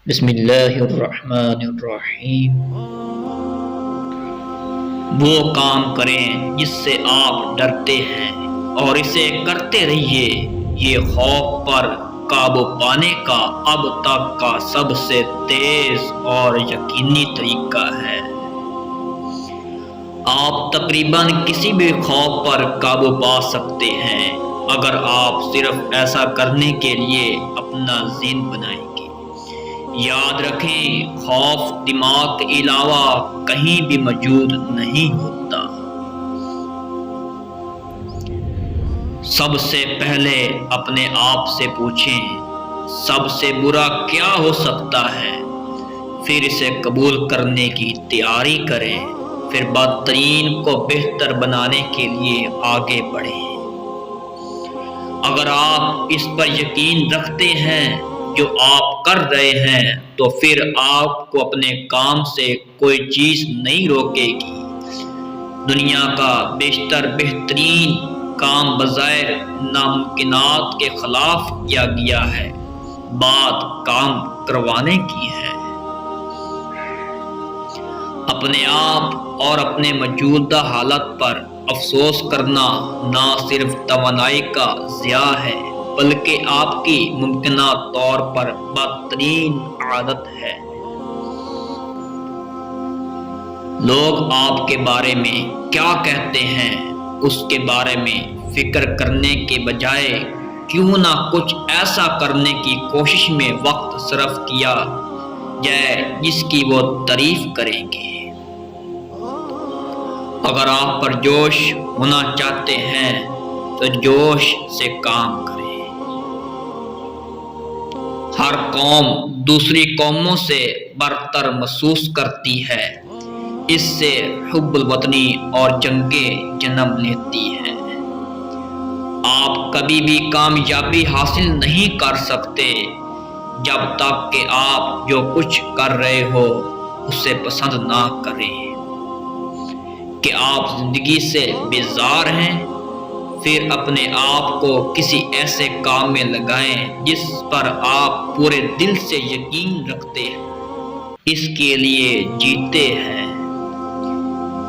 بسم اللہ الرحمن الرحیم۔ وہ کام کریں جس سے آپ ڈرتے ہیں اور اسے کرتے رہیے، یہ خوف پر قابو پانے کا اب تک کا سب سے تیز اور یقینی طریقہ ہے۔ آپ تقریباً کسی بھی خوف پر قابو پا سکتے ہیں اگر آپ صرف ایسا کرنے کے لیے اپنا ذہن بنائیں گے۔ یاد رکھیں، خوف دماغ کے علاوہ کہیں بھی موجود نہیں ہوتا۔ سب سے پہلے اپنے آپ سے پوچھیں، سب سے برا کیا ہو سکتا ہے؟ پھر اسے قبول کرنے کی تیاری کریں، پھر بدترین کو بہتر بنانے کے لیے آگے بڑھیں۔ اگر آپ اس پر یقین رکھتے ہیں جو آپ کر رہے ہیں، تو پھر آپ کو اپنے کام سے کوئی چیز نہیں روکے گی۔ دنیا کا بیشتر بہترین کام بظاہر ناممکنات کے خلاف کیا گیا ہے، بات کام کروانے کی ہے۔ اپنے آپ اور اپنے موجودہ حالت پر افسوس کرنا نہ صرف توانائی کا ضیاع ہے بلکہ آپ کی ممکنہ طور پر بدترین عادت ہے۔ لوگ آپ کے بارے میں کیا کہتے ہیں اس کے بارے میں فکر کرنے کے بجائے کیوں نہ کچھ ایسا کرنے کی کوشش میں وقت صرف کیا جائے جس کی وہ تعریف کریں گے۔ اگر آپ پر جوش ہونا چاہتے ہیں تو جوش سے کام کریں۔ ہر قوم دوسری قوموں سے برتر محسوس کرتی ہے، اس سے حب الوطنی اور جنگیں جنم لیتی ہیں۔ آپ کبھی بھی کامیابی حاصل نہیں کر سکتے جب تک کہ آپ جو کچھ کر رہے ہو اسے پسند نہ کریں۔ کہ آپ زندگی سے بیزار ہیں، پھر اپنے آپ کو کسی ایسے کام میں لگائیں جس پر آپ پورے دل سے یقین رکھتے ہیں، اس کے لیے جیتے ہیں،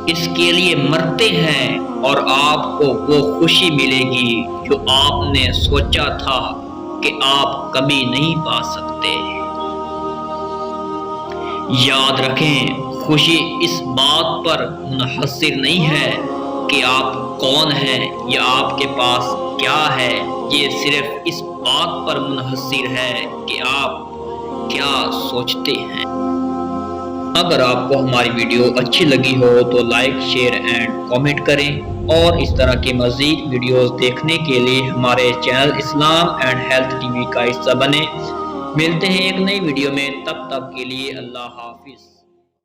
اس کے لیے مرتے ہیں، اور آپ کو وہ خوشی ملے گی جو آپ نے سوچا تھا کہ آپ کبھی نہیں پا سکتے۔ یاد رکھیں، خوشی اس بات پر منحصر نہیں ہے کہ آپ کون ہیں یا آپ کے پاس کیا ہے، یہ صرف اس بات پر منحصر ہے کہ آپ کیا سوچتے ہیں۔ اگر آپ کو ہماری ویڈیو اچھی لگی ہو تو لائک، شیئر اینڈ کامنٹ کریں، اور اس طرح کی مزید ویڈیوز دیکھنے کے لیے ہمارے channel Islam and health T V کا حصہ بنیں۔ ملتے ہیں ایک نئی ویڈیو میں، تب تک کے لیے اللہ حافظ۔